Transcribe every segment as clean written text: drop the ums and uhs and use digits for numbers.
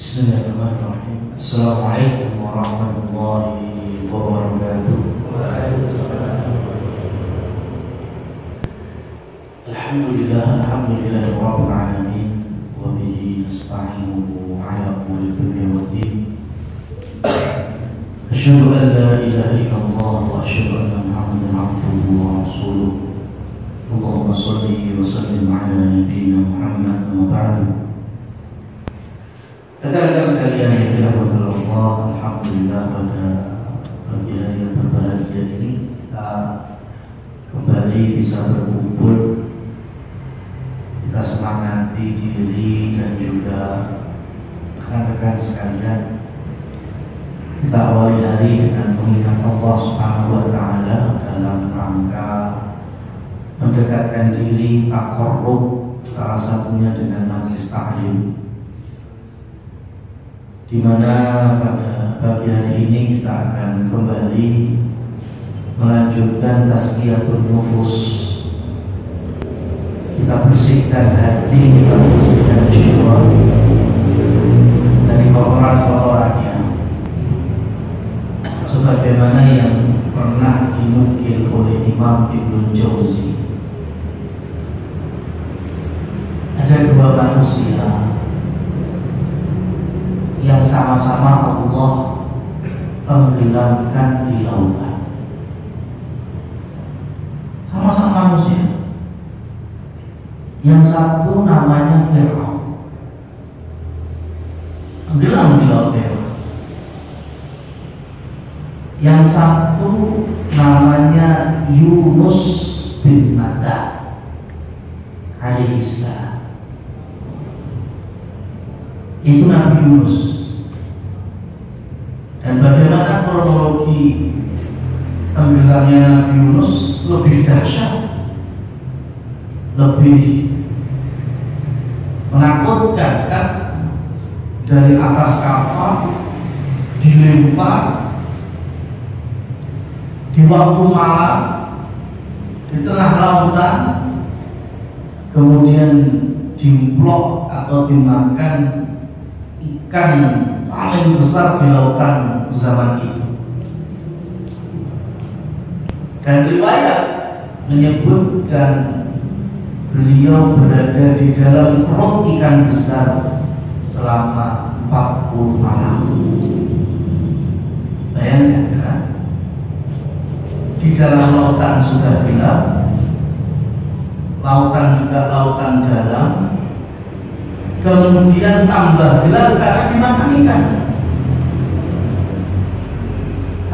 Bismillahirrahmanirrahim. Assalamualaikum warahmatullahi wabarakatuh. Alhamdulillah rabbil alamin wa bihi nasta'inuhu ala umuri dunya waddin. Asyhadu an la ilaha illallah wa asyhadu anna Muhammadan abduhu wa rasuluh. Allahumma shalli wa sallim ala nabiyyina Muhammad wa ba'du. Rekan-rekan sekalian yang dirahmati Allah, alhamdulillah pada pagi hari yang berbahagia ini kita kembali bisa berkumpul. Kita semangati diri dan juga rekan-rekan sekalian. Kita awali hari dengan mengingat Allah Subhanahu wa taala dalam rangka mendekatkan diri taqarrub, salah satunya dengan majelis ta'lim, di mana pada pagi hari ini kita akan kembali melanjutkan tazkiyatun nufus. Kita bersihkan hati, kita bersihkan jiwa dari kotoran-kotorannya, sebagaimana yang pernah dinukil oleh Imam Ibnu Jauzi. Ada dua manusia yang sama-sama Allah tenggelamkan di lautan. Sama-sama manusia. Yang satu namanya Fir'aun, tenggelam di laut Merah. Yang satu namanya Yunus bin Matta alaihissalam. Itu Nabi Yunus. Dan bagaimana kronologi tenggelamnya Nabi Yunus lebih dahsyat, lebih menakutkan kan? Dari atas kapal dilempar di waktu malam di tengah lautan, kemudian dimplok atau dimakan ikan paling besar di lautan zaman itu. Dan riwayat menyebutkan beliau berada di dalam perut ikan besar selama 40 malam. Bayangkan kan? Di dalam lautan sudah gelap, lautan juga lautan dalam, kemudian tambah gelap karena dimakan ikan.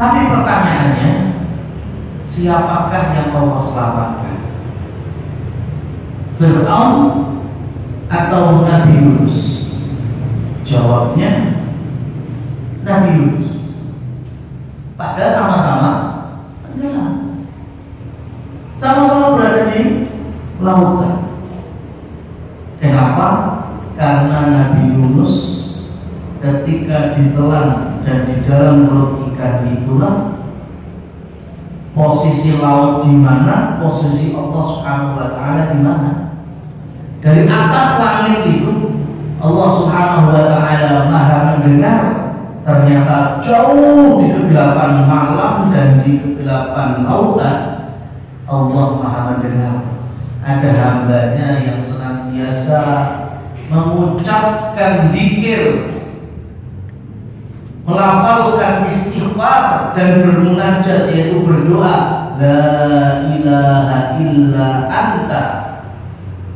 Tapi pertanyaannya, siapakah yang Allah selamatkan? Fir'aun atau Nabi Yunus? Jawabnya Nabi Yunus. Padahal sama-sama tenggelam, sama-sama berada di lautan. Kenapa? Karena Nabi Yunus ketika ditelan dan di dalam perut ikan itulah posisi laut di mana, posisi Allah Subhanahu wa taala di mana. Dari atas langit itu Allah Subhanahu wa taala Maha mendengar. Ternyata jauh di kegelapan malam dan di kegelapan lautan Allah Maha mendengar. Ada hambanya yang senantiasa mengucapkan dzikir, melafalkan istighfar dan bermunajat, yaitu berdoa, la ilaha illa anta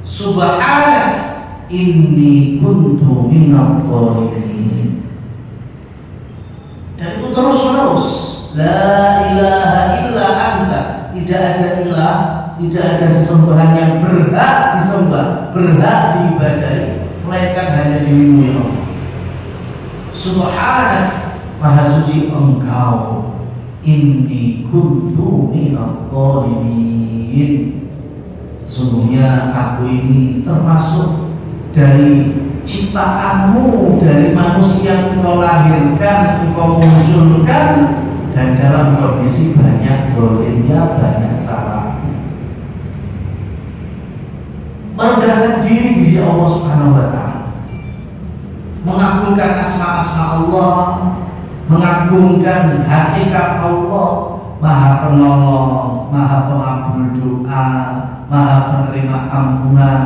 subhanak inni kuntu minadh dhalimin. Dan itu terus-menerus, la ilaha illa anta, tidak ada ilah, tidak ada sesembahan yang berhak disembah, berhak diibadahi, melainkan hanya dirimu ya Allah. Subhanak, maha suci engkau, inni kuntu minadh dhalimin, sesungguhnya aku ini termasuk dari ciptaanmu, dari manusia yang engkau lahirkan, engkau munculkan, dan dalam kondisi banyak dolimnya, banyak salahnya. Merendahkan diri di sisi Allah Subhanahu wa taala. mengagungkan asma-asma Allah, mengagungkan hakikat Allah, Maha Penolong, Maha Pengabul doa, Maha Penerima ampunan,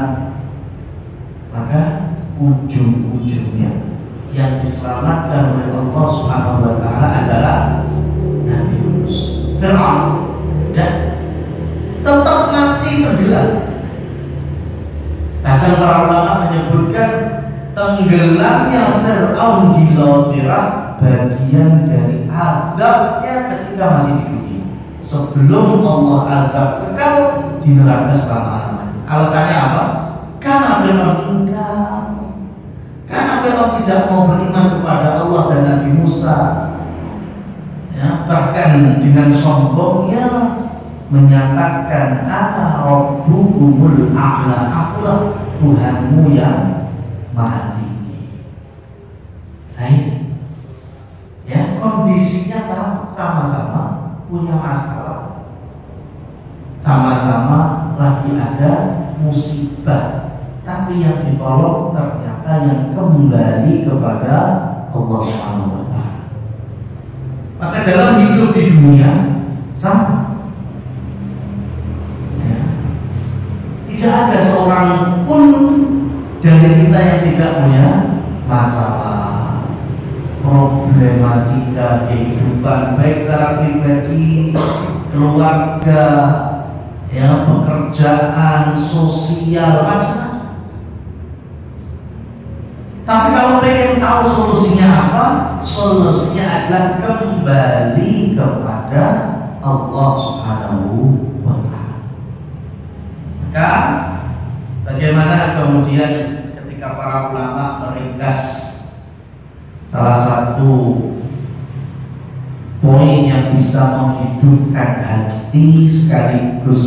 maka ujung-ujungnya yang diselamatkan oleh Allah Subhanahu wa taala adalah Nabi Yunus. Fir'aun dan tetap mati tenggelam. Bahkan para ulama menyebutkan tenggelamnya Fir'aun di Laut Merah bagian dari azabnya ketika masih di dunia, sebelum Allah azab kekal di neraka selama-lamanya. Alasannya apa? Karena Fir'aun ingkar, karena Fir'aun tidak mau beriman kepada Allah dan Nabi Musa, ya, bahkan dengan sombongnya menyatakan ana rabbukumul a'la, akulah Tuhanmu yang maha tinggi. Baik, ya, kondisinya sama-sama punya masalah, sama-sama lagi ada musibah, tapi yang ditolong ternyata yang kembali kepada Allah Subhanahu wa taala. Maka dalam hidup di dunia sama, ya, tidak ada seorang pun dari kita yang tidak punya masalah, problematika kehidupan, baik secara pribadi, keluarga, ya, pekerjaan, sosial, macam-macam. Tapi kalau pengen tahu solusinya apa, solusinya adalah kembali kepada Allah Subhanahu wa taala. Maka bagaimana kemudian ketika para ulama meringkas salah satu poin yang bisa menghidupkan hati sekaligus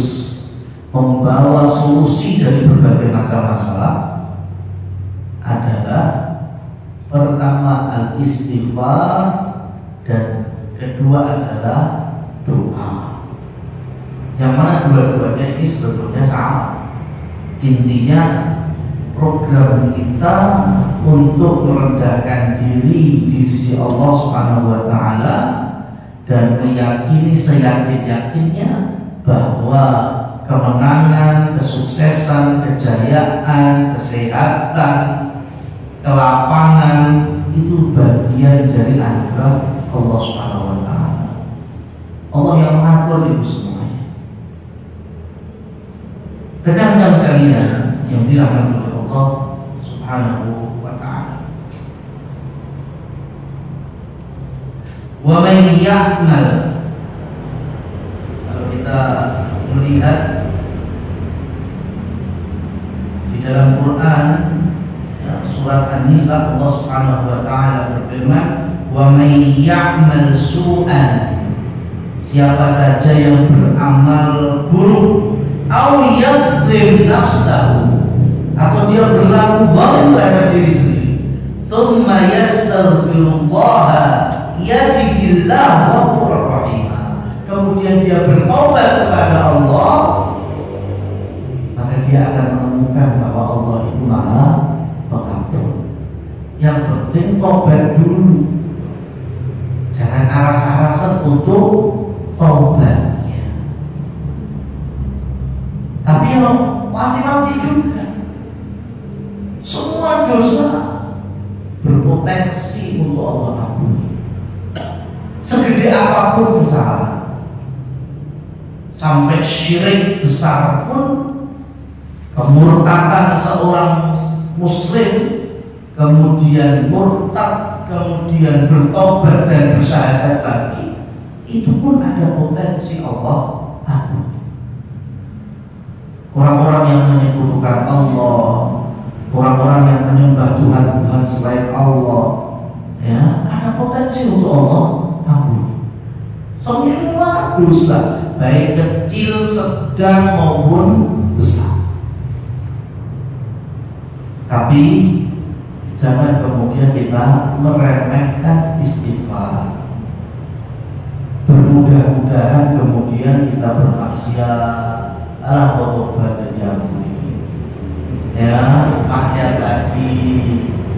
membawa solusi dari berbagai macam masalah adalah pertama al-istighfar dan kedua adalah doa. Yang mana dua-duanya ini sebetulnya sama. Intinya program kita untuk merendahkan diri di sisi Allah Subhanahu wa taala dan meyakini seyakin-yakinnya bahwa kemenangan, kesuksesan, kejayaan, kesehatan, kelapangan itu bagian dari anugerah Allah Subhanahu wa taala. Allah yang mengatur itu semuanya. Rekan-rekan sekalian yang dirahmati oleh Allah Subhanahu wa taala. Wa man ya'mal, kalau kita melihat di dalam Quran, ya, surat An-Nisa, Allah Subhanahu wa taala berfirman, "Wa may ya'mal su'an", siapa saja yang beramal buruk, aw yadhlim nafsahu, atau dia berlaku zalim terhadap diri sendiri, thumma yastaghfirullah yajidillah ghafurur rahim, kemudian dia bertobat kepada Allah, maka dia akan menemukan bahwa Allah itu Maha Pengampun. Yang penting tobat dulu, jangan aras-arasan untuk tobatnya. Tapi yang mati-mati juga, semua dosa berpotensi untuk Allah ampuni. Segede apapun kesalahan, sampai syirik besar pun, kemurtadan seorang muslim, kemudian murtad, kemudian bertobat dan bersyahadat lagi, itu pun ada potensi Allah ampuni. Orang-orang yang menyekutukan Allah, orang-orang yang menyembah Tuhan selain Allah, ya, ada potensi untuk Allah ampuni. Semua dosa, baik kecil, sedang maupun besar. Tapi jangan kemudian kita meremehkan istighfar. Bermudah-mudahan kemudian kita bermaksiat, alah tobat diampuni, ya, maksiat lagi,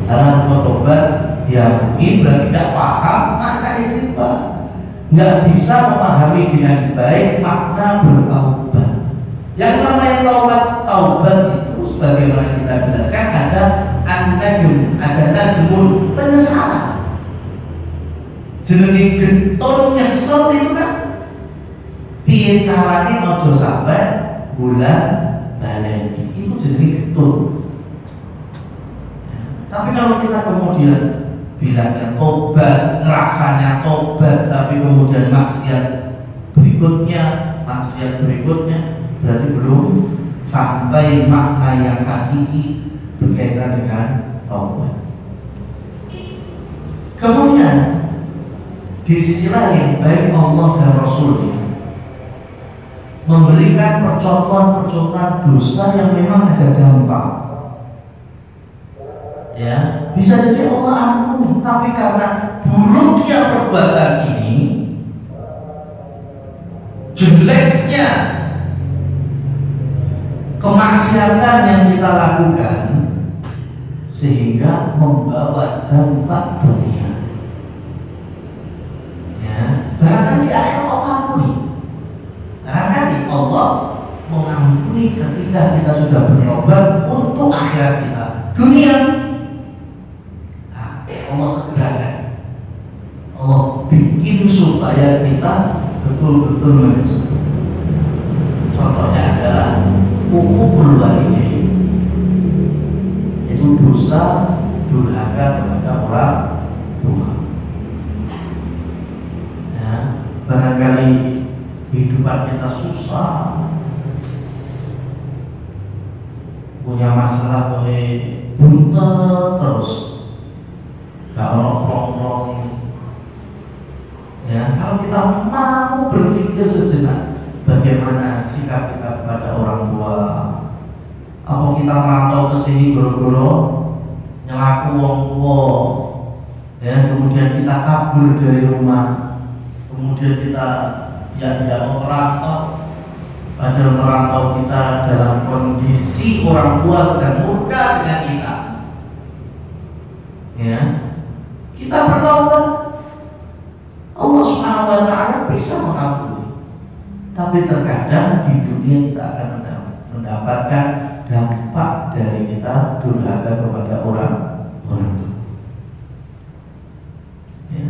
Karena bertobat diampuni berarti tidak paham makna istighfar, nggak bisa memahami dengan baik makna bertaubat. Yang namanya taubat itu sebagaimana kita jelaskan ada an-nadm, ada nadmun, penyesalan. Jenenge getun nyesel itu kan piye carane aja sampai bulan baleni. Itu jenenge getun. Tapi kalau kita kemudian bilangnya tobat, rasanya tobat, tapi kemudian maksiat berikutnya, berarti belum sampai makna yang hakiki berkaitan dengan tobat. Kemudian di sisi lain, baik Allah dan Rasulnya memberikan percontohan-percontohan dosa yang memang ada dampak. Ya, bisa jadi Allah ampuni, tapi karena buruknya perbuatan ini, jeleknya kemaksiatan yang kita lakukan, sehingga membawa dampak dunia. Ya, barangkali akhir Allah ampuni, barangkali Allah mengampuni ketika kita sudah bertobat untuk akhirat kita. Dunia Allah segerakan, Allah bikin supaya kita betul-betul menyesal. Contohnya adalah uququl walidain, itu dosa durhaka kepada orang tua. Ya, barangkali kehidupan kita susah, punya masalah buntet terus, gak ono plong-plong. Ya, kalau kita mau berpikir sejenak bagaimana sikap kita kepada orang tua, apa kita merantau ke sini goro-goro nyelaku wong tua, ya, kemudian kita kabur dari rumah, kemudian kita tidak mau merantau, padahal merantau kita dalam kondisi orang tua sedang murka dengan kita. Ya, kita bertobat, Allah Subhanahu wa Ta'ala bisa mengampuni. Tapi terkadang di dunia kita akan mendapatkan dampak dari kita durhaka kepada orang tua. Ya,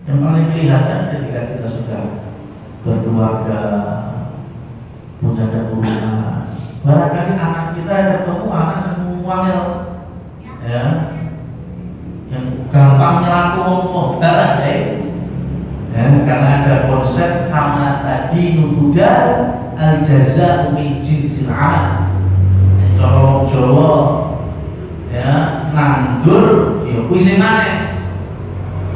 yang paling kelihatan ketika kita sudah berkeluarga, punya keturunan, barangkali anak kita ketemu anak semua ya, yang gampang nyelaku wong kobar dan karena ada konsep sama tadi nubudan al jazaa min jinsil amal. Corong Jawa ya, nandur ya kuwi sing maneh.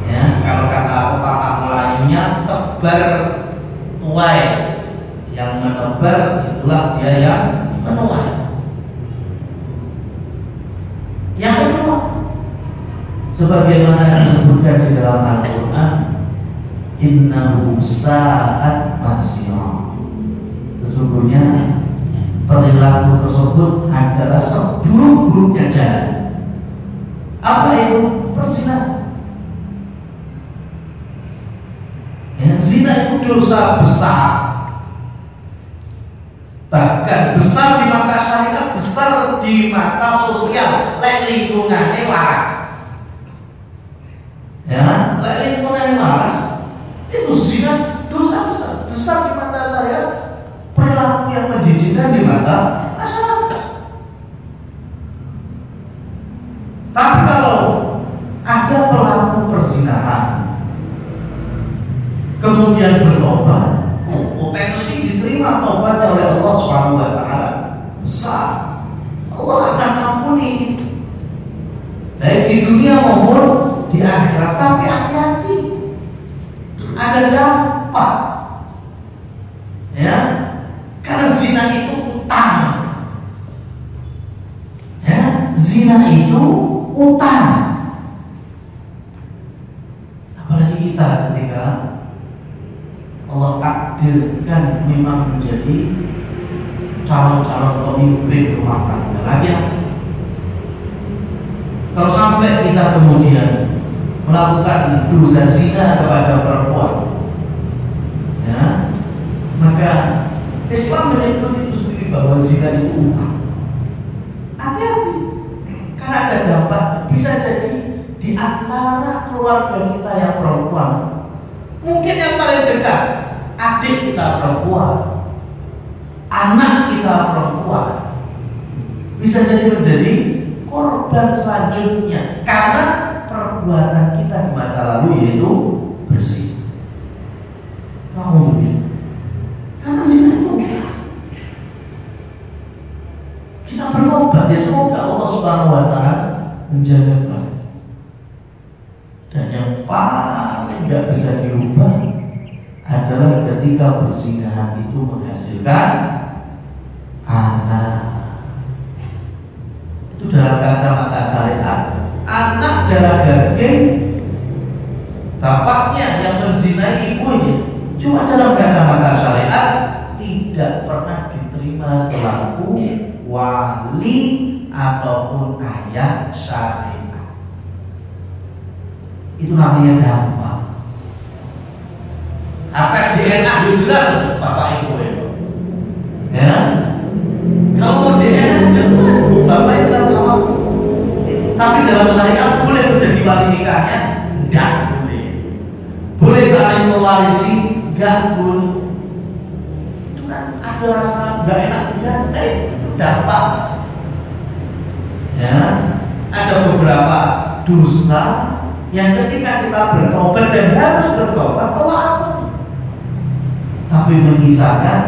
Ya, kalau kata pepatah Melayunya tebar tuai, yang menebar itulah dia yang menuai. Yang kedua, sebagaimana disebutkan di dalam Al-Quran, innahu sa'at masira, sesungguhnya perilaku tersebut adalah seburuk-buruknya jalan. Apa itu? Perzinahan. Ya, zina itu dosa besar, bahkan besar di mata syariat, besar di mata sosial, lingkungannya waras. Ya, lingkungannya waras, itu zina dosa besar, besar di mata syariat, perilaku yang menjijikkan di mata masyarakat. Tapi kalau ada pelaku perzinahan kemudian bertobat, potensi diterima tobatnya oleh Allah Subhanahu wa Ta'ala besar. Allah akan ampuni baik di dunia maupun di akhirat. Tapi hati-hati, ada dampak, ya, karena zina itu utang. Ya, zina itu utang. Apalagi kita ketika Allah takdirkan memang menjadi calon-calon pemimpin rumah tangga lagi. Kalau sampai kita kemudian melakukan dosa zina kepada perempuan, ya, maka Islam menyebut itu sendiri bahwa zina itu upah. Hati-hati, karena ada dampak. Bisa jadi di antara keluarga kita yang perempuan, mungkin yang paling dekat adik kita perempuan, anak kita perempuan, bisa jadi menjadi korban selanjutnya karena perbuatan kita di masa lalu, yaitu berzina. Alhamdulillah. Karena zina itu kita bertobat, ya semoga Allah Subhanahu wa Ta'ala menjaga kita. Dan yang paling tidak bisa dirubah adalah ketika perzinahan itu menghasilkan anak. Itu dalam kacamata syariat, anak darah daging bapaknya yang menzinai ibunya, cuma dalam kacamata syariat tidak pernah diterima selaku wali ataupun ayah syariat. Itu namanya dampak. Atas DNA itu jelas bapak ibu itu, ya. Kalau mau DNA jelas bapak itu jelas. Tapi dalam syariat boleh menjadi wali nikahnya? Tidak boleh. Boleh saling mewarisi? Tidak boleh. Itu kan ada rasa nggak enak juga. Itu dampak. Ya, ada beberapa dosa yang ketika kita bertobat, dan harus bertobat, Allah ampuni. Tapi menyisakan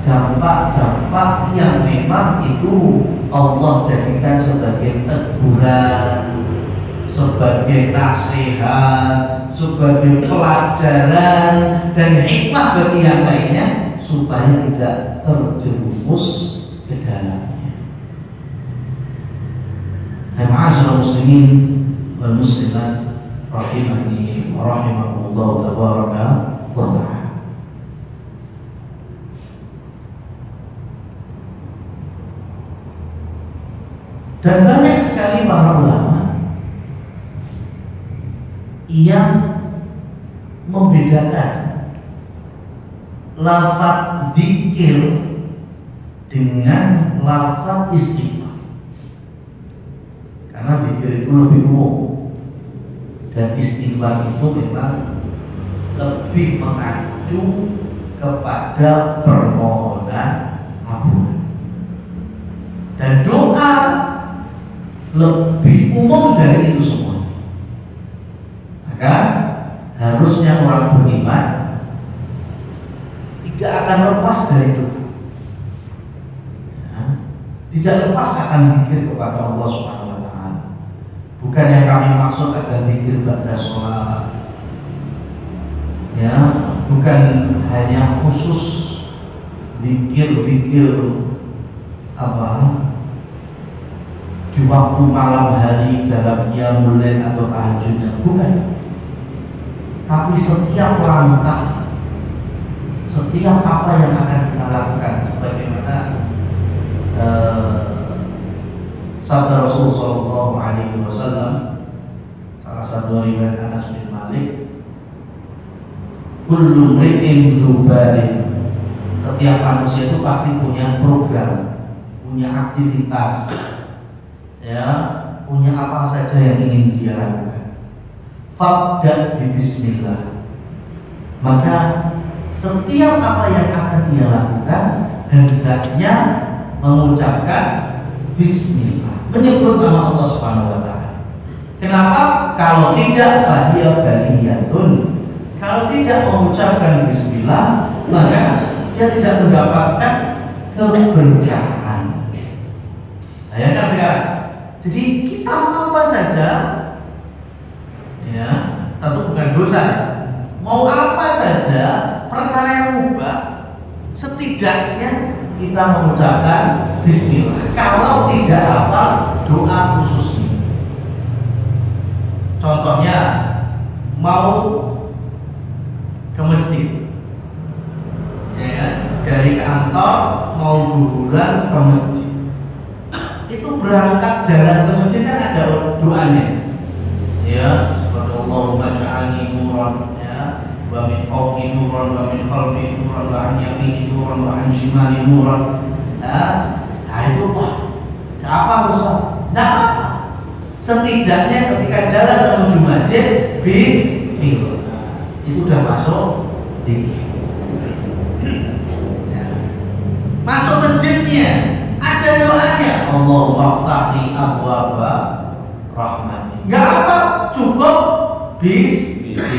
dampak-dampak yang memang itu Allah jadikan sebagai teguran, sebagai nasihat, sebagai pelajaran dan hikmah bagi yang lainnya supaya tidak terjerumus ke dalamnya. Ma'asyiral muslimin wal muslimat rahimani wa rahimakumullah tabaraka wa ta'ala. Dan banyak sekali para ulama yang membedakan lafaz dzikir dengan lafaz istighfar. Karena dzikir itu lebih umum dan istighfar itu memang lebih mengacu kepada permohonan ampun. Dan doa lebih umum dari itu semua. Maka harusnya orang beriman tidak akan lepas dari doa, ya, tidak lepas akan zikir kepada Allah Subhanahu wa Ta'ala. Bukan yang kami maksud adalah zikir ba'da sholat, ya, bukan hanya khusus zikir apa di waktu malam hari dalam qiyamul lail atau tahajudnya, bukan. Tapi setiap langkah, setiap apa yang akan kita lakukan, sebagaimana sabda Rasulullah Shallallahu Alaihi Wasallam, salah satu riwayat Anas bin Malik, kullu mri'in dzubarin, setiap manusia itu pasti punya program, punya aktivitas, ya, punya apa saja yang ingin dia lakukan. Fabda bi bismillah, maka setiap apa yang akan dia lakukan hendaknya mengucapkan bismillah, menyebut nama Allah Subhanahu wa Ta'ala. Kenapa? Kalau tidak fahiya baliyatun, kalau tidak mengucapkan bismillah, maka dia tidak mendapatkan keberkahan. Bayangkan sekarang. Jadi kita mau apa saja, ya, tentu bukan dosa. Mau apa saja, perkara yang mubah, setidaknya kita mengucapkan bismillah. Kalau tidak apa, doa khususnya. Contohnya, mau ke masjid, ya, dari kantor mau liburan ke masjid, itu berarti berangkat jalan ke masjid kan ada doanya. Ya, seperti Allahumma ja'alni nuran, ya, wa min fawqi nuran, wa min khalfi nuran, wa an yamini nuran, wa an shimali nuran. Nah itu apa Ustaz? Nah apa? Setidaknya ketika jalan menuju masjid, bismillah, itu udah masuk zikir. Ya. Masuk masjidnya ada doanya, Allahumma ftahli abwaaba rahmat. Ya apa? Cukup bismillah.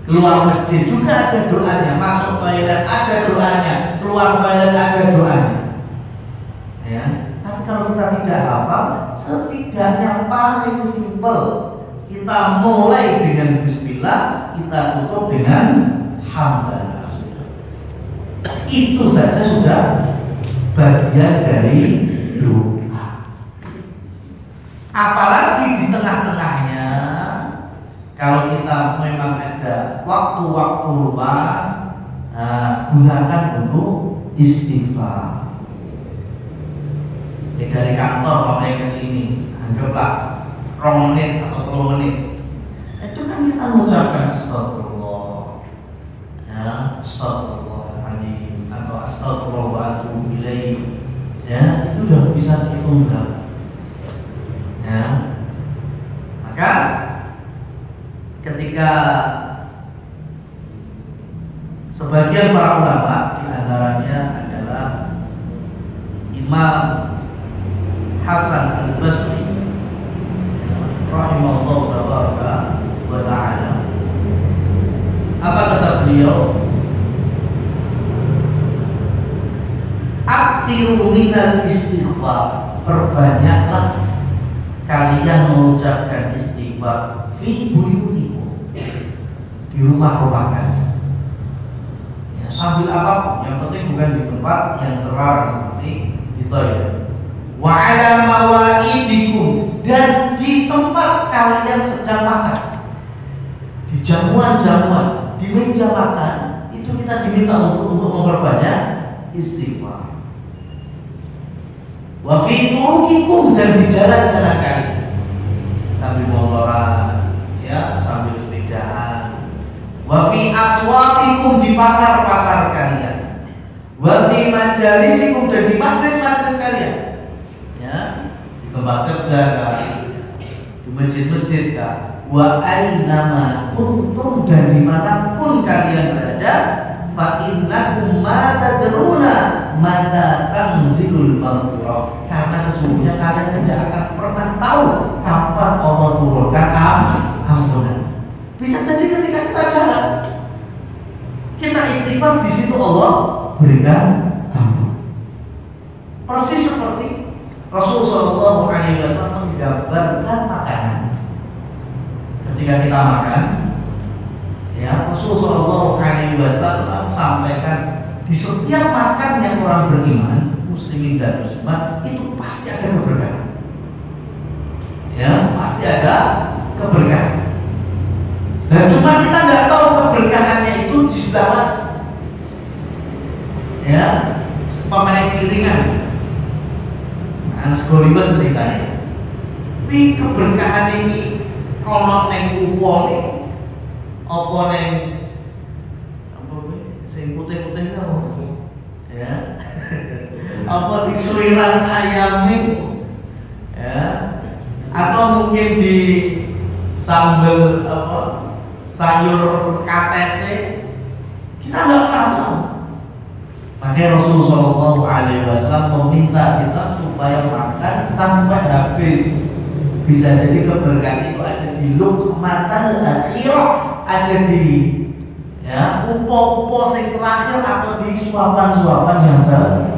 Keluar masjid juga ada doanya, masuk toilet ada doanya, keluar toilet ada doanya. Ya, tapi kalau kita tidak hafal, setidaknya paling simpel kita mulai dengan bismillah, kita tutup dengan hamdalah. Itu saja sudah bagian dari doa. Apalagi di tengah-tengahnya, kalau kita memang ada waktu-waktu luang, gunakan untuk istighfar. Dari kantor mulai ke sini, anggaplah 2 menit atau 3 menit. Itu kan kita mengucapkan astagfirullah, ya, astagfirullahaladzim, atau astagfirullah wa atubu ilaih. Ya, itu sudah bisa diunggah. Ya, maka ketika sebagian para ulama, di antaranya adalah Imam Hasan Al-Basri rahimahullah tabaraka wa ta'ala, apa kata beliau? Aktsiru minal istighfar, perbanyaklah kalian mengucapkan istighfar fi buyutikum, di rumah-rumah kalian. Ya, sambil apapun, yang penting bukan di tempat yang terlarang seperti di toilet. Wa ala mawaidikum, dan di tempat kalian sedang makan, di jamuan-jamuan, di meja makan, itu kita diminta untuk memperbanyak istighfar. Wa fi turukikum, dan di jalan-jalan kalian, sambil motoran, ya, sambil sepedaan. Wa fi aswaqikum, di pasar-pasar kalian. Wa fi majalisikum, dan di majlis-majlis kalian. Di tempat kerja kah, di masjid-masjid kah, wa ainama kuntum, dan dimanapun kalian berada, fa innakum ma tadruna mata tanzilul maghfirah, karena sesungguhnya kalian tidak akan pernah tahu kapan Allah turunkan ampunan. Bisa jadi ketika kita jalan, kita istighfar, di situ Allah berikan ampun. Persis seperti Rasulullah SAW menggambarkan makanan. Ketika kita makan, ya, Rasulullah SAW sampaikan di setiap makan yang orang beriman, muslimin dan muslimat, itu pasti ada keberkahan. Ya, pasti ada keberkahan. Dan cuma kita nggak tahu keberkahannya itu di sebelah mana. Ya, pemain piringan. Sekolibet ceritanya. Tapi keberkahan ini kalau neng kupon, apa neng sing putih-putih itu, ya, apa sing suiran ayam ini, ya, atau mungkin di sambal apa sayur katese, kita nggak pernah tahu. Makanya Rasulullah SAW meminta kita supaya makan sampai habis. Bisa jadi keberkahan itu ada di luqmatal akhirah, ada di, ya, upo-upo yang terakhir, atau di suapan-suapan yang terakhir.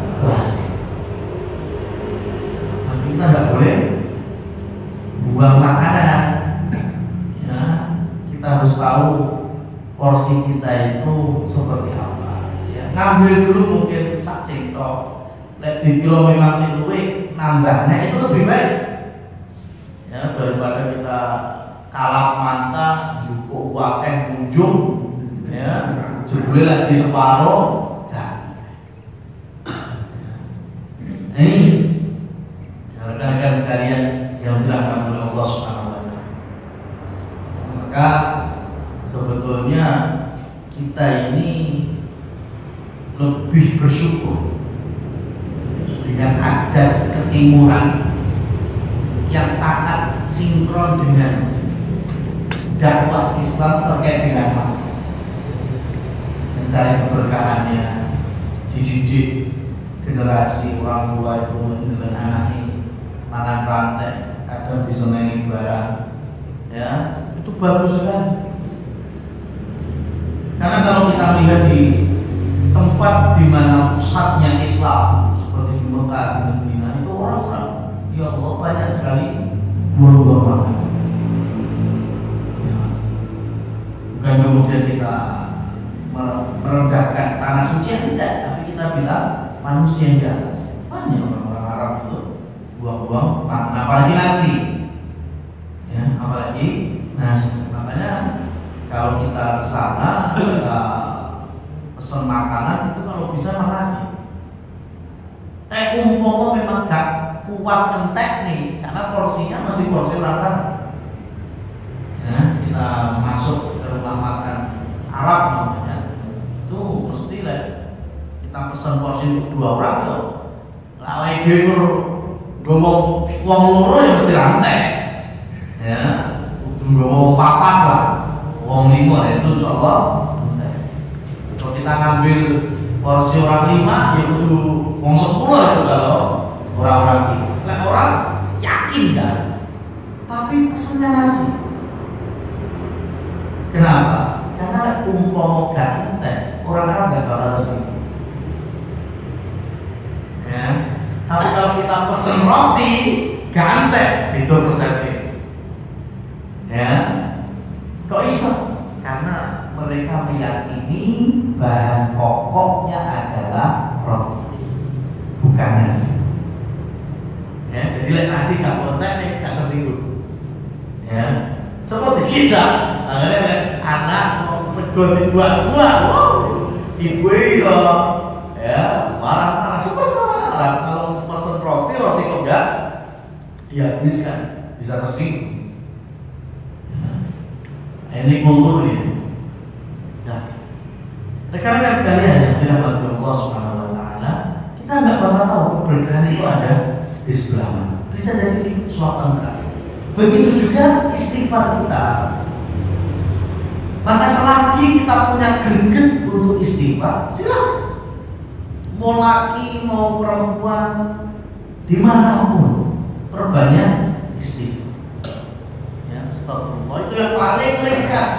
Tapi kita nggak boleh buang makanan. Ya, kita harus tahu porsi kita itu seperti apa. Ngambil dulu mungkin sak centok, lek di kilo memang sing luwih, nambahnya itu lebih baik, ya, daripada kita kalap manta cukup wakeh kunjung, ya, jebule lagi separuh. Nah, ini sekalian yang dirahmati oleh Allah Subhanahu wa taala. Maka sebetulnya kita ini lebih bersyukur dengan adat ketimuran yang sangat sinkron dengan dakwah Islam terkait dengan waktu, mencari keberkahannya, dididik generasi orang tua itu dengan anaknya makan rantai, kadang bisa naik barang, ya itu bagus sekali. Karena kalau kita melihat di tempat di mana pusatnya Islam seperti di Mekah, di Madinah, itu orang-orang, ya Allah, banyak sekali buang-buang makan. Ya. Bukan kemudian kita merendahkan tanah suci, yang tidak, tapi kita bilang manusia yang di atas. Banyak orang-orang Arab itu buang-buang makan, apalagi nasi, ya, apalagi nasi. Makanya kalau kita ke sana, kita pesan makanan itu kalau bisa makan nasi. Umpama memang gak kuat entek nih, karena porsinya masih porsi orang sana. Ya, kita masuk ke rumah makan Arab namanya, itu mesti lah kita pesan porsi untuk 2 orang tuh. Lawai dhewe ngomong wong loro ya mesti rantai. Ya, ngomong 4 lah. Wong 5 lah itu insyaallah. Kalau kita ngambil porsi orang 5 ya kudu wong 10 itu kalau orang-orang itu. Lah orang yakin kan? Tapi pesennya nasi. Kenapa? Karena umpama gak entek, orang-orang gak bakal kesini. Ya. Tapi kalau kita pesen roti, gak entek, itu persepsi. Ya. Kok iso? Karena mereka meyakini bahan pokoknya adalah roti, bukan nasi. Ya, jadi nasi gak konten, gak tersinggung. Ya, seperti kita, akhirnya anak mau sego dibuat, wow, si gue ya marah-marah seperti orang. Kalau pesen roti kok enggak dihabiskan, bisa tersinggung. Ini kulturnya. Nah, rekan-rekan sekalian yang dirahmati Allah Subhanahu wa taala, kita enggak bakal tahu keberkahan itu ada di sebelah mana. Bisa jadi di suatu tempat. Begitu juga istighfar kita. Maka selagi kita punya greget untuk istighfar, silakan. Mau laki mau perempuan, dimanapun perbanyak istighfar. Astagfirullah, itu yang paling ringkas.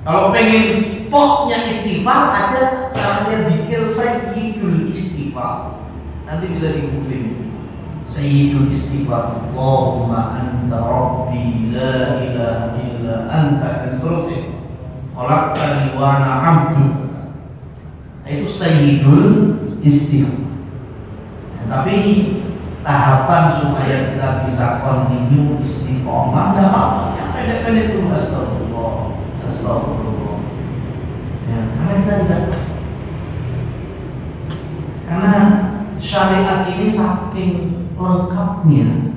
Kalau pengen poknya istighfar, ada namanya dzikir sayyidul istighfar. Nanti bisa di-googling. Sayyidul istighfar. Allahumma anta rabbi la ilaha illa anta, dan seterusnya. Khalaqtani wa ana 'abduka. Itu sayyidul istighfar. Nah, tapi tahapan supaya kita bisa continue istiqomah, enggak apa-apa, yang pendek-pendek dulu. Astagfirullah, astagfirullah. Ya, karena kita tidak, karena syariat ini saking lengkapnya.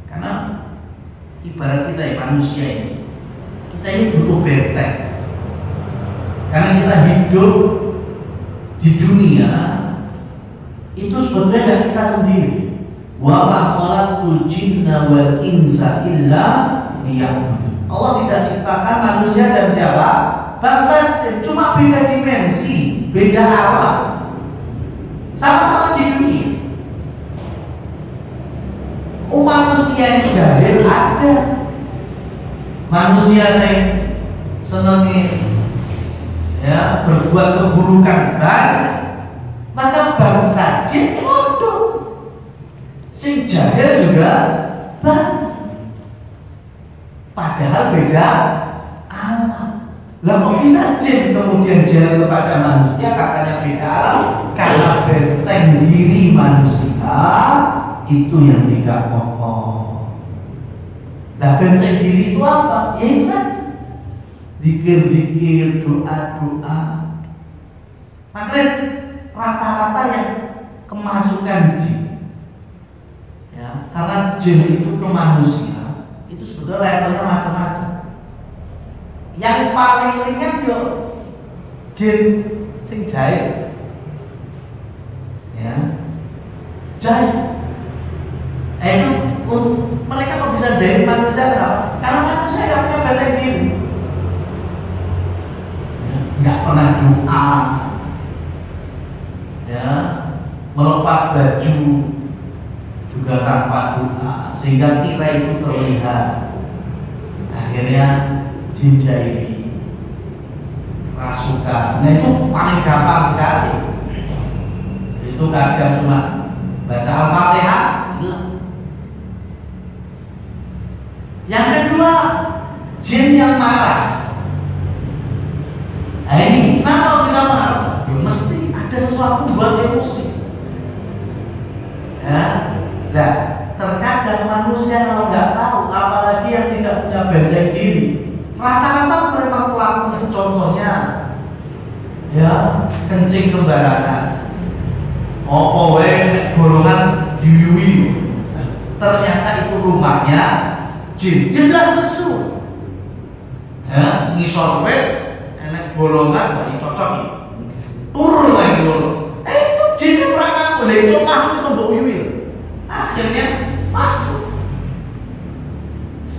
Karena ibarat kita ya manusia ini, kita ini butuh benteng. Karena kita hidup di dunia itu sebetulnya dari kita sendiri. Wa ma khalaqtul jinna wal insa illa liya'budun. Allah tidak ciptakan manusia dan siapa? Bangsa, cuma beda dimensi, beda alam. Sama-sama di dunia. Manusia yang jahil ada. Manusia yang senangnya ya berbuat keburukan banyak. Maka bangsa jin bodoh, sing jahil juga banyak. Padahal beda alam. Lah kok bisa jin kemudian jahil kepada manusia? Katanya beda alam. Karena benteng diri manusia itu yang tidak kokoh. Lah benteng diri itu apa? Ya itu kan zikir-zikir, doa-doa. Makanya rata-rata yang kemasukan jin jin itu ke manusia itu sebetulnya levelnya macam-macam. Yang paling ringan yo jin sing jahit, ya jahit. Itu mereka kok bisa jahit manusia kenapa? Karena manusia nggak punya benteng diri, nggak pernah doa, ya melepas baju juga tanpa doa, sehingga tirai itu terlihat. Akhirnya jin jahili rasukan. Nah itu paling gampang sekali. Itu kadang cuma baca Al-Fatihah. Yang kedua, jin yang marah. Nah ini kenapa bisa marah? Ya mesti ada sesuatu buat emosi. Ya, nah terkadang manusia kalau nggak tahu, apalagi yang tidak punya benteng diri, rata-rata memang pelakunya. Contohnya, ya kencing sembarangan, opo wae golongan diuyui, ternyata itu rumahnya jin. Ya jelas lesu. Ya ngisor wae enek golongan gak dicocoki, turun lagi dulu. Itu jinnya perangkat oleh itu mah iso mbok uyui. Akhirnya masuk.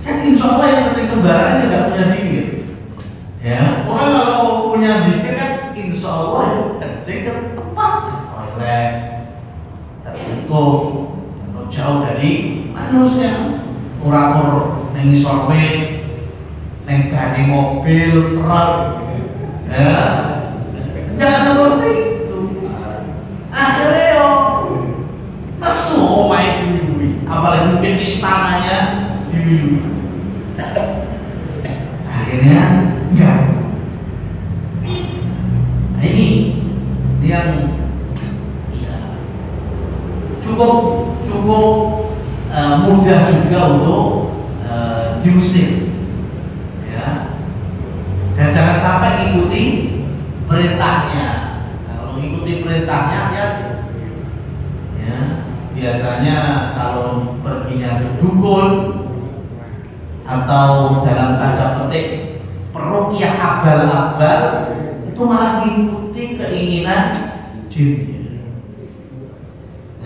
Kan insya Allah yang kencing sembarangan yang nggak punya dikir. Ya, orang kalau punya dikir kan insya Allah kencing ke tempat toilet tertutup atau jauh dari manusia. Ura-ur neng sorwe, neng gani mobil, truk, ya, jangan seperti itu. Akhirnya yo, nesu omah itu, apalagi mungkin istananya diuyui. Akhirnya enggak. Nah ini yang ya, cukup mudah juga untuk diusir, ya. Dan jangan sampai ikuti perintahnya. Kalau ikuti perintahnya ya, biasanya kalau perginya ke dukun atau dalam tanda petik peruqyah abal-abal, itu malah mengikuti keinginan jinnya.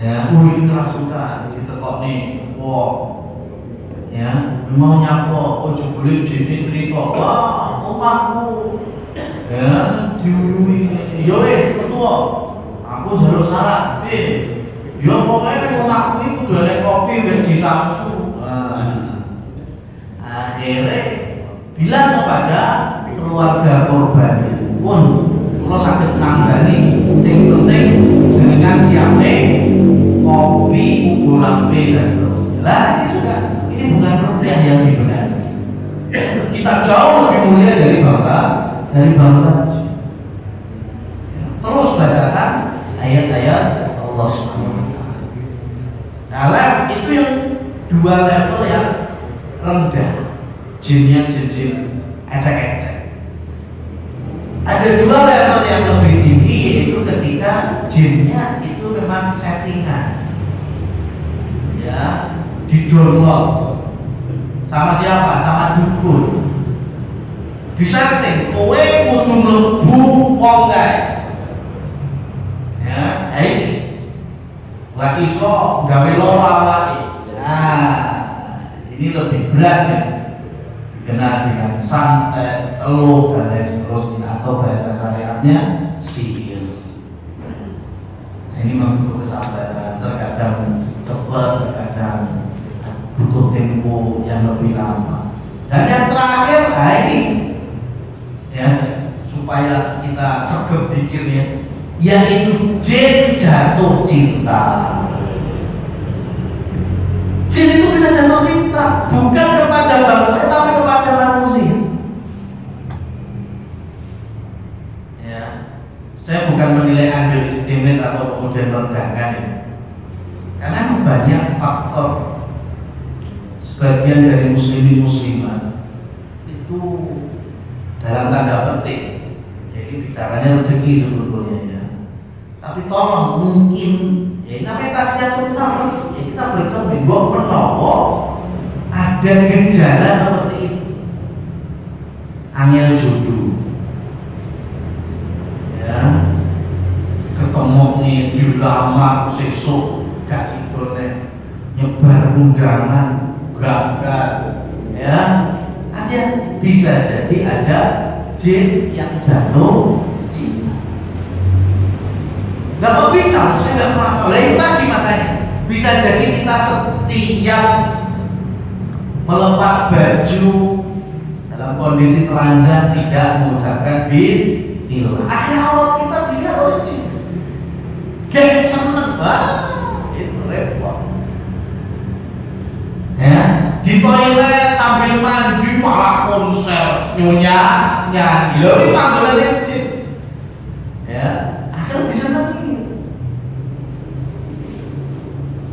Ya, kerasukan ditekok nih, wow, ya, mau nyapo, oh jebule jinnya cerita, wah, omahku, ya, diuyui, yo wes ketua, aku jalur syarat, yo pokoknya omahku itu udah ada kopi, gaji samsu. Akhirnya bilang kepada keluarga korban, pun kalau sakit nanggani, sing penting jenengan siapnya kopi, bolampe dan seterusnya. Lah ini juga, ini bukan ruqyah yang dibenar. Kita jauh lebih mulia dari bangsa. Terus bacakan ayat-ayat Allah Subhanahu wa Ta'ala. Nah, level itu yang dua level yang rendah, jinnya jin ecek-ecek. Ada dua level yang lebih tinggi, yaitu ketika jinnya itu memang settingan, ya, di-download sama siapa? Sama dukun. Disetting, kowe kudu mlebu wong kae. Ya, ini lak iso gawe loro awake. Nah, ini lebih berat ya. Dikenal dengan santet, teluh dan lain seterusnya, atau bahasa syariatnya sihir. Nah, ini membutuhkan kesabaran, terkadang cepat, terkadang butuh tempo yang lebih lama. Dan yang terakhir, ini ya, supaya kita sergap dikirnya, yaitu jin jatuh cinta. Jin itu bisa jatuh cinta bukan kepada bangsa tapi kepada manusia. Ya, saya bukan menilai underestimate atau kemudian merendahkan ya. Karena banyak faktor. Sebagian dari muslimin muslimat itu dalam tanda petik, jadi bicaranya rezeki sebetulnya ya. Tapi tolong mungkin ya namanya tasyatul nafas, ya kita bercermin bahwa menopo ada gejala seperti itu, angel jodoh, ya, ketemu nih dilamar sesuk gak sidone nyebar undangan gagal, ya, ada bisa jadi ada jin yang jatuh cinta. Nah kok bisa? Saya nggak pernah tahu. Lah itu tadi makanya bisa jadi kita setiap melepas baju dalam kondisi telanjang tidak mengucapkan bismillah, akhirnya aurat kita dilihat oleh jin. Geng seneng banget, itu repot. Ya, di toilet sambil mandi malah konser nyonya nyanyi, loh ini panggilan jin. Ya, akhirnya disenangi.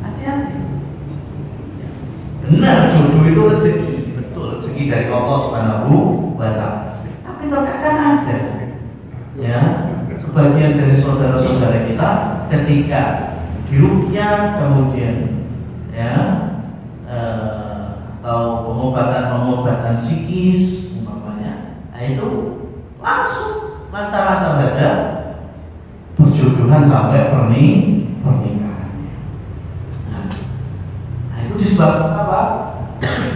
Hati-hati. Benar, jodoh itu rezeki, betul, rezeki dari Allah Subhanahu wa Ta'ala. Tapi terkadang ada, ya, sebagian dari saudara-saudara kita ketika diruqyah kemudian, ya, atau pengobatan psikis umpamanya, nah itu langsung lancar-lancar saja perjodohan sampai pernikahan. Nah itu disebabkan apa?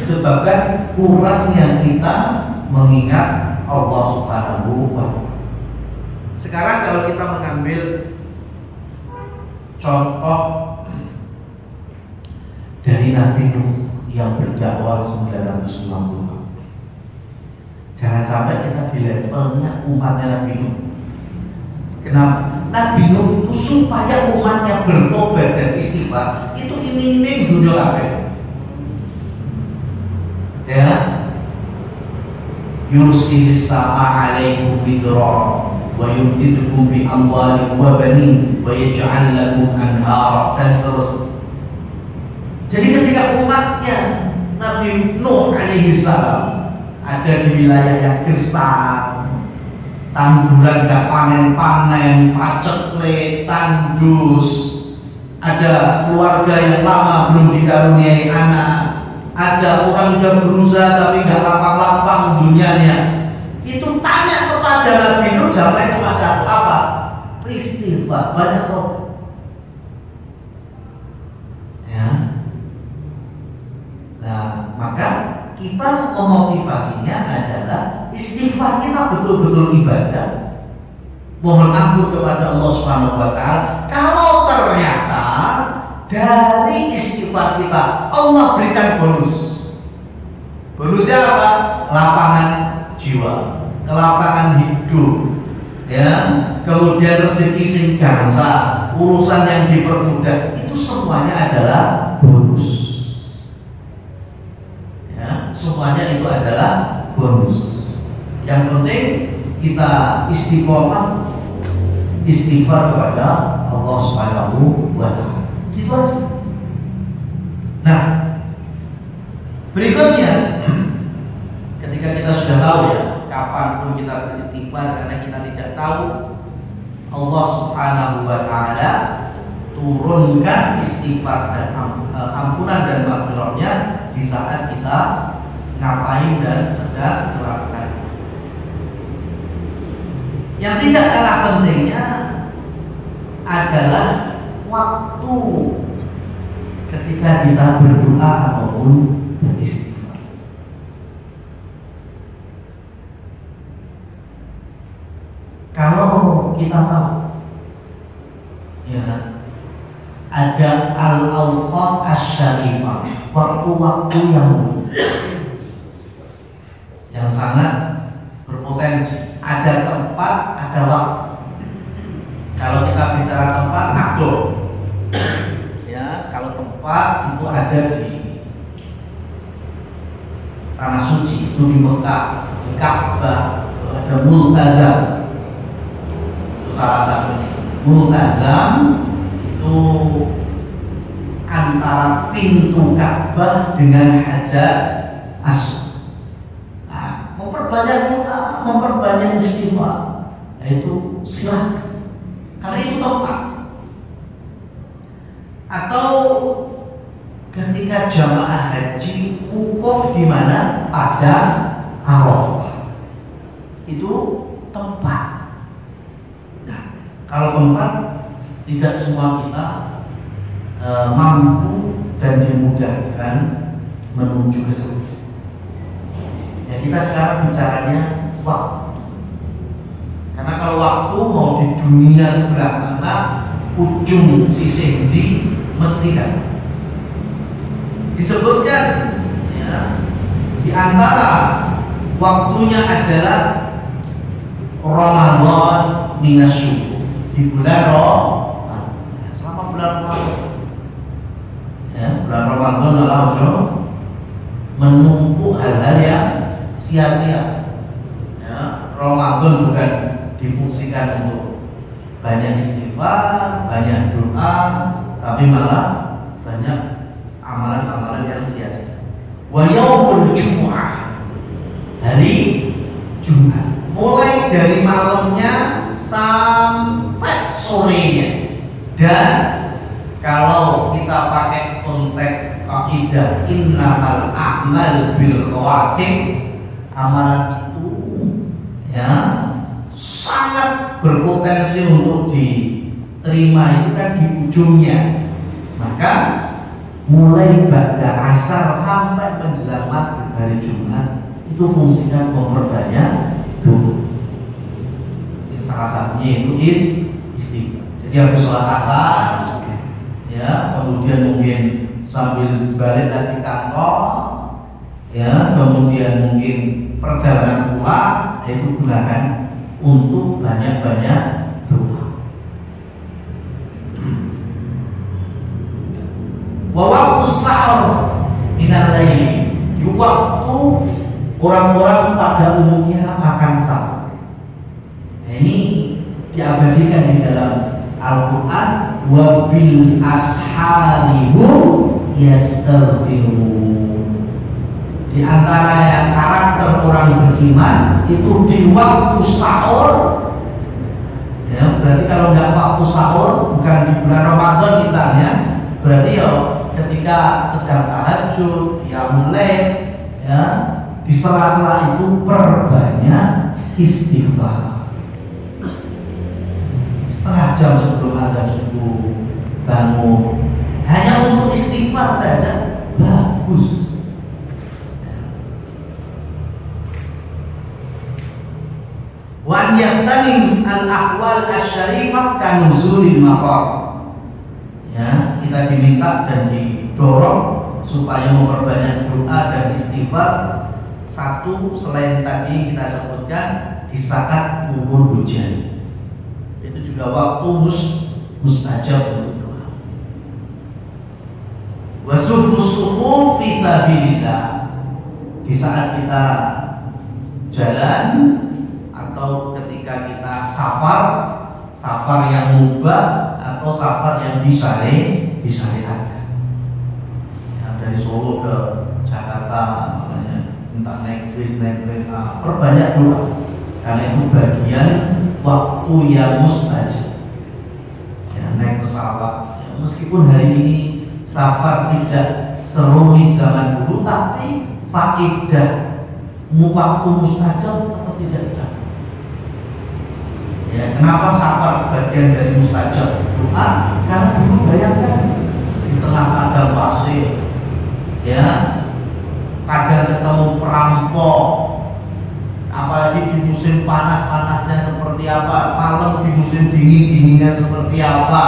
Disebabkan kurangnya kita mengingat Allah Subhanahu wa Ta'ala. Sekarang kalau kita mengambil contoh dari Nabi Nuh yang berdakwah 950 tahun. Jangan sampai kita di levelnya umatnya Nabi Nuh. Kenapa? Nabi Nuh itu supaya umatnya bertobat dan istighfar itu ini dunia kabeh. Ya, yursilis sama alaikum bidrar wa yumdidukum bi amwalin wa banin wa yaj'al lakum anhara dan seterusnya. Jadi ketika umatnya Nabi Nuh alaihi salam ada di wilayah yang gersang, tanduran gak panen-panen, paceklik, tandus, ada keluarga yang lama belum dikaruniai anak, ada orang yang berusaha tapi gak lapang-lapang dunianya. Itu tanya kepada Nabi Nuh, jawabnya cuma satu, apa? Istighfar, banyak kok. Ya. Nah, maka kita memotivasinya adalah istighfar kita betul-betul ibadah, mohon ampun kepada Allah Subhanahu wa Ta'ala. Kalau ternyata dari istighfar kita Allah berikan bonus. Bonusnya apa? Lapangan jiwa, kelapangan hidup, ya, kemudian rezeki sing gangsa, urusan yang dipermudah, itu semuanya adalah bonus. Semuanya itu adalah bonus. Yang penting kita istiqomah, istighfar kepada Allah Subhanahu wa Ta'ala. Gitu aja. Nah, berikutnya ketika kita sudah tahu ya kapanpun kita beristighfar, karena kita tidak tahu Allah Subhanahu wa Ta'ala turunkan istighfar dan ampunan dan maghfirahnya di saat kita ngapain dan sedang melakukan. Yang tidak kalah pentingnya adalah waktu ketika kita berdoa ataupun beristighfar. Kalau kita tahu, ya, ada al-awqat asy-syarifah, waktu-waktu yang sangat berpotensi. Ada tempat, ada waktu. Kalau kita bicara tempat, Ka'bah, ya, kalau tempat itu ada di tanah suci, itu di Mekah, di Ka'bah, ada Multazam, itu salah satunya. Multazam itu antara pintu Ka'bah dengan Hajar Aswad. Nah, memperbanyak doa, memperbanyak istighfar, itu silakan, karena itu tempat. Atau ketika jamaah haji wukuf di mana? Pada Arafah. Itu tempat. Nah, kalau tempat tidak semua kita mampu dan dimudahkan menuju ke sana. Ya, kita sekarang bicaranya waktu. Karena kalau waktu mau di dunia sebelah mana, ujung sisi di mesti kan disebutkan ya, di antara waktunya adalah Ramadan minas syukur, di bulan Ramadan. Selama bulan Ramadan ya, bulan Ramadan adalah menumpuk hal-hal yang sia-sia ya. Ramadan bukan difungsikan untuk banyak istighfar, banyak doa, tapi malah banyak amalan-amalan yang sia-sia. Wa yaumul jumu'ah, hari Jumat, mulai dari malamnya sampai sorenya. Dan kalau kita pakai konteks kaidah innamal a'mal bil khawatim, amalan itu ya sangat berpotensi untuk diterima itu kan di ujungnya. Maka mulai ba'da asar sampai menjelang maghrib hari Jumat itu fungsinya memperbanyak doa. Salah satunya itu istighfar. Jadi habis sholat asar ya, kemudian mungkin sambil balik lagi kantor ya, kemudian mungkin perjalanan pulang, itu gunakan untuk banyak-banyak doa. Wa waktu sahur minal lail, di waktu orang-orang pada umumnya makan sahur. Nah, ini diabadikan di dalam Al-Quran, wa bil asharihum yastaghfirun. Di antara yang karakter orang beriman itu di waktu sahur ya, berarti kalau nggak waktu sahur, bukan di bulan Ramadan misalnya, berarti ya ketika sedang tahajud, qiyamul lail ya, di sela-sela itu perbanyak istighfar. Setengah jam sebelum adzan subuh bangun, hanya untuk istighfar saja bagus. Wa yahtanim al-ahwal asy-syarifah kanuzulil maqam. Ya, kita diminta dan didorong supaya memperbanyak doa dan istighfar. Satu, selain tadi kita sebutkan di saat turun hujan, itu juga waktu mustajab untuk doa. Wa sufu fi sabilillah, di saat kita jalan atau ketika kita safar yang mubah atau safar yang disyariatkan ya, dari Solo ke Jakarta entah naik bis, naik kereta, perbanyak doa karena itu bagian waktu yang mustajab ya, naik pesawat ya, meskipun hari ini safar tidak serumit zaman dulu, tapi faedah waktu mustajab tetap tidak dicapai. Ya, kenapa safar bagian dari mustajab doa? Karena dulu bayangkan di tengah padang pasir, ya, kadang ketemu perampok, apalagi di musim panas-panasnya seperti apa, malam di musim dingin-dinginnya seperti apa,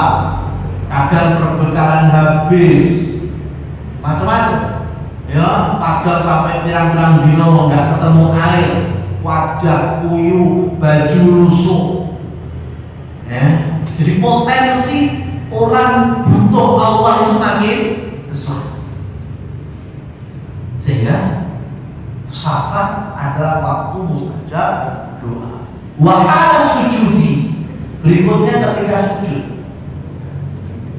kadang perbekalan habis, macam-macam. Ya, kadang sampai pirang-pirang dino nggak ketemu air, wajah kuyup, baju lusuh. Ya, jadi potensi orang butuh Allah itu semakin besar. Sehingga safar adalah waktu mustajab doa. Wahana sujudi, berikutnya ketika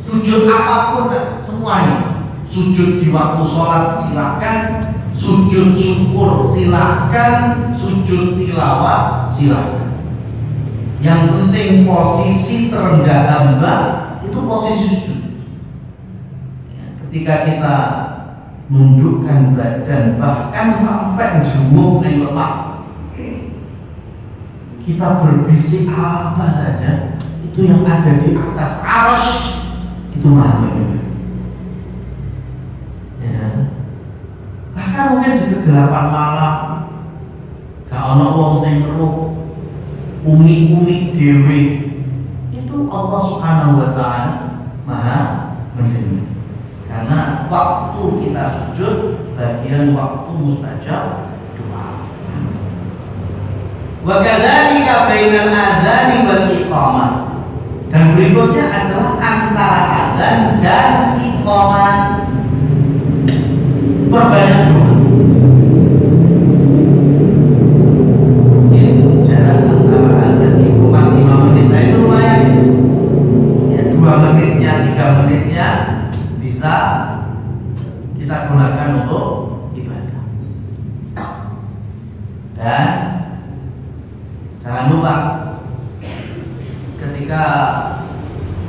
sujud apapun semuanya. Sujud di waktu sholat silakan, sujud syukur silakan, sujud tilawah silakan. Yang penting posisi terendah hamba itu posisi sujud. Ya, ketika kita menundukkan badan bahkan sampai jenguk yang lemak, kita berbisik apa saja, itu yang ada di atas arsy itu Maha mendengar. Ya. Bahkan mungkin di kegelapan malam gak ono wong sing weruh, umi-umi dewe, itu Allah Subhanahu wa taala Maha mendengar. Karena waktu kita sujud bagian waktu mustajab doa. Wa kadzalika bainal adzani wal iqamah. Dan berikutnya adalah antara adzan dan iqamah. Perbanyak doa. Mungkin jarak antara adzan dan iqamah 5 menit itu lumayan. Ya 2 menitnya, 3 menitnya bisa kita gunakan untuk ibadah. Dan jangan lupa ketika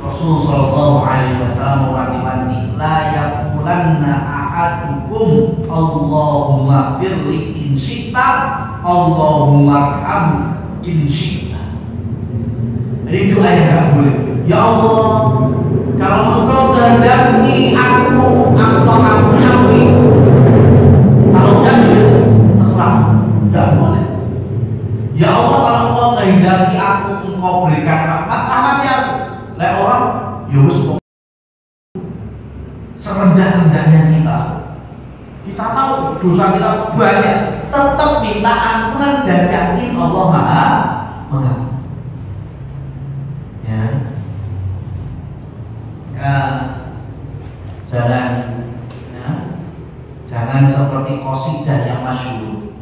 Rasul Shallallahu Alaihi Wasallam mewanti-wanti, la yaqulanna ahadukum Allahumma firli in syi'ta, Allahumma arham in syi'ta. Jadi doa yang gak boleh. Ya Allah, kalau engkau kehendaki aku ampuni. Kalau enggak, terserah, enggak boleh. Ya Allah, kalau engkau kehendaki aku, engkau berikan rahmatnya aku. Lek orang, ya wis serendah-rendahnya kita tahu dosa kita banyak, tetap minta ampunan dan yakin Allah Maha mengampuni. Jangan seperti qasidah yang masyhur.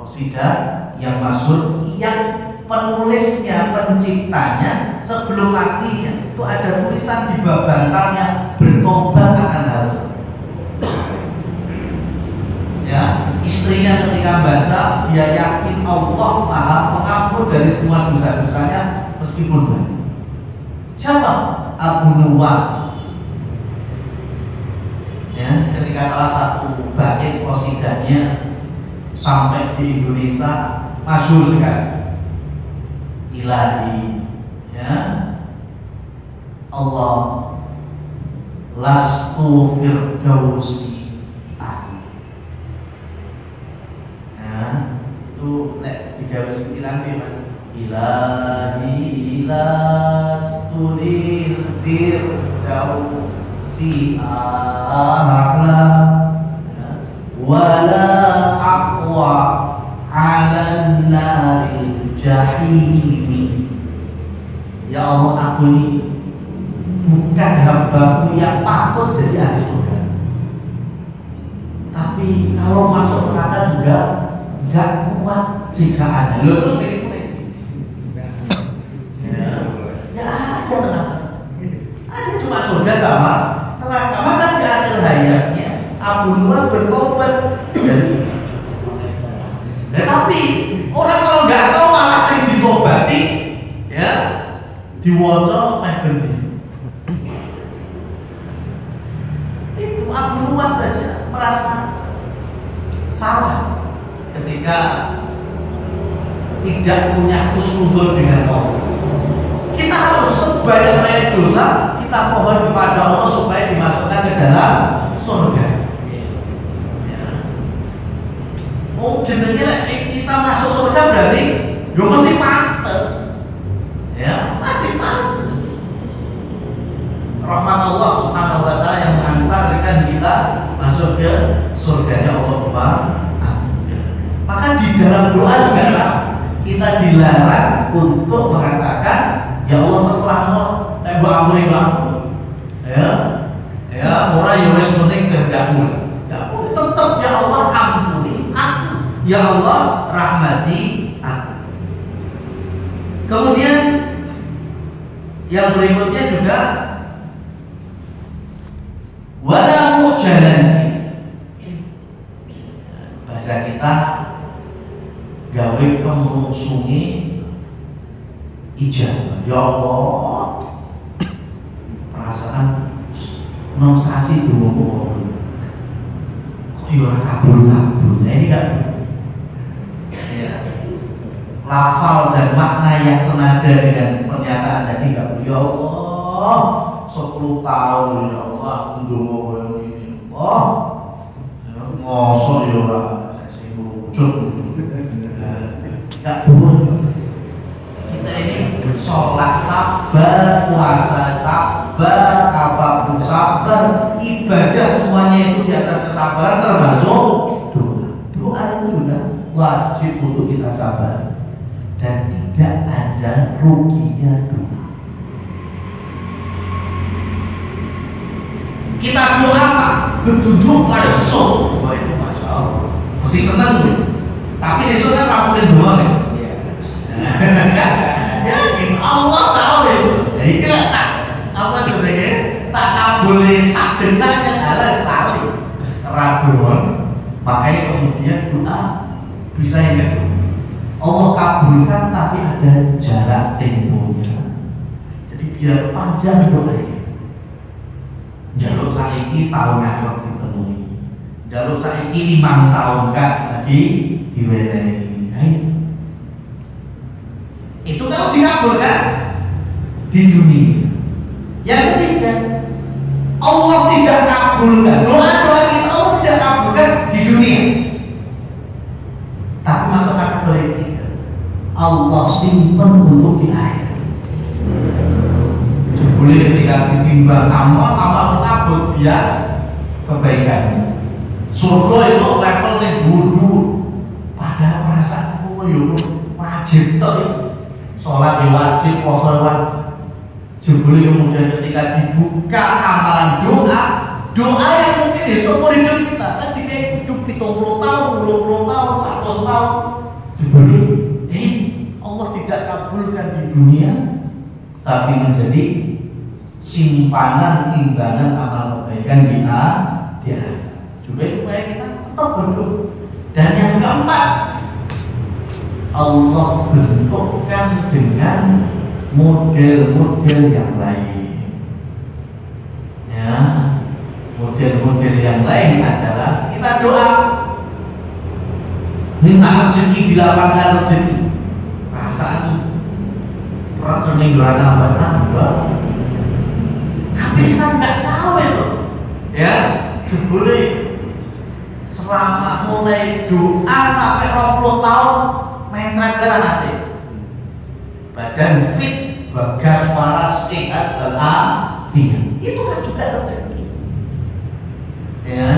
Qasidah yang masyhur yang penulisnya, penciptanya sebelum matinya itu ada tulisan di bab bantalnya, bertobat akan hal itu. Istrinya ketika baca, dia yakin Allah Maha Pengampun dari semua dosa-dosanya meskipun banyak. Siapa? Abu Nuwas. Ketika salah satu bait qasidahnya sampai di Indonesia masyhur sekali. Ilahi, Allah, lastu firdausi. Itu nek digawe sentilan Mas. Ilahi lastu firdausi a'la wala aqwa 'alan naril jahim. Ya Allah, aku ini bukan hambamu yang patut jadi ahli surga, tapi kalau masuk neraka juga nggak kuat siksaannya. Lo terus pilih. Ya ada neraka, ada cuma surga sama neraka. Maka di akhir hayatnya Abu Nuwas bertobat dari. Tapi orang kalau nggak tahu malah sing ditobati, diwaca meh ganti. Itu Abu Nuwas saja merasa salah ketika tidak punya husnudzon dengan Allah. Kita harus sebanyak-banyak dosa kita mohon kepada Allah supaya dimasukkan ke dalam surga. Oh, jenenge kita masuk surga berarti yo mesti pantes. Masih pantes. Rahmat Allah Subhanahu wa taala yang mengantarkan kita masuk ke surganya Allah. Maka di dalam doa juga kita dilarang untuk mengatakan ya Allah terserah mbok ampuni. Ora yo wis penting kehendakmu. Tetap ya Allah ampuni aku. Ya Allah rahmati aku. Kemudian yang berikutnya juga wala mujalan. Bahasa kita gawe kemrungsungi ijabah. Ya Allah perasaan non sasi dulu kok ya kabul-kabul. Nah, ini kan ya, lafal dan makna yang senada dengan pernyataan tadi nggak boleh. Ya Allah 10 tahun ya Allah ndonga ini ngosok ya ora sing wujud nggak boleh. Kita ini sholat sabar, puasa sabar, apapun sabar, ibadah semuanya itu di atas kesabaran, termasuk doa. Doa itu juga wajib untuk kita sabar dan tidak ada ruginya doa. Kita doa apa? Berduduk langsung. Wah itu masya Allah, mesti senang tuh. Tapi sesuatu kan aku mungkin doa nih. Ya, Allah tahu ya. Jadi kita tak apa sebenarnya tak kabulin sadeng saja adalah sekali raduan. Makanya kemudian doa bisa yang Allah kabulkan tapi ada jarak temponya. Jadi biar panjang doanya. Jaluk saiki tahun akhir dipenuhi. Jaluk saiki 5 tahun kas tadi diwenehi. Nah, itu kalau dikabulkan di dunia. Yang ketiga, Allah tidak kabulkan doa-doa kita, Allah tidak kabulkan di dunia. Tapi masuk kategori ketiga, Allah simpan untuk di akhirat. Boleh ketika ditimbang amal kabul biar kebaikan. Surga itu level yang dulu. Padahal perasaanku yo wajib toh. Sholat wajib, puasa wajib. Jebule kemudian ketika dibuka amalan doa yang mungkin ya seumur hidup kita, ketika hidup 70 tahun, 20 tahun, 100 tahun, jebule Allah tidak kabulkan di dunia, tapi menjadi simpanan timbangan amal kebaikan di akhirat. Juga supaya kita tetap berdoa. Dan yang keempat, Allah bentukkan dengan model-model yang lain. Ya, model-model yang lain adalah kita doa, minta rezeki, dilapangkan rezeki. Perasaan rekening nambah-nambah, tapi kita nggak tahu itu. Ya, jebule selama mulai doa sampai 20 tahun mencret nanti badan fit, bagas waras, sehat walafiat, itu kan juga rezeki. Ya,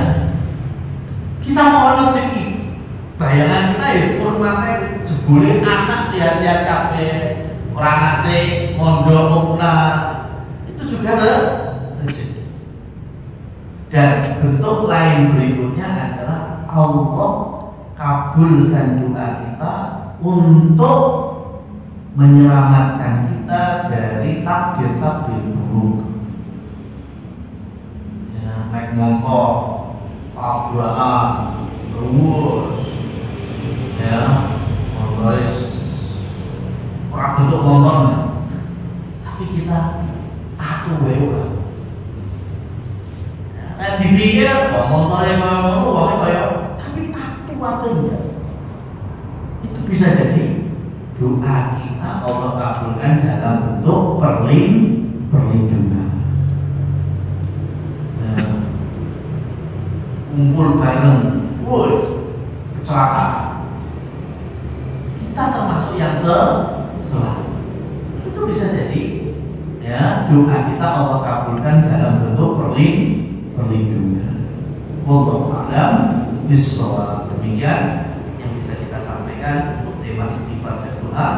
kita mau rezeki, bayangan kita ya hormatnya jebule anak sehat-sehat kabeh, orang nate mondok itu juga rezeki. Dan bentuk lain berikutnya adalah Allah kabulkan doa kita untuk menyelamatkan kita dari takdir-takdir buruk. Ya, naik motor, tabrakan, terus, ya, motoris, orang bentuk motor, tapi kita tato wewa. Nah, dipikir, motornya mau kayak, tapi tato aja enggak. Itu bisa jadi doa kita Allah kabulkan dalam bentuk perlindungan. Kumpul bareng, kecelakaan, kita termasuk yang selamat. Itu bisa jadi ya doa kita Allah kabulkan dalam bentuk perlindungan. Wallahu a'lam bishawab. Demikian yang bisa kita sampaikan untuk tema istighfar dan doa.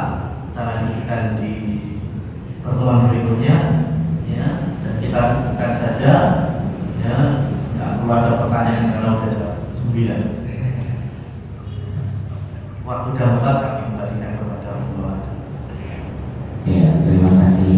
Kita lanjutkan di pertemuan berikutnya, ya. Dan kita cukupkan saja, ya. Nggak perlu ada pertanyaan karena udah jam 9. Waktu darurat kami kembalikan kepada Allah. Ya, terima kasih.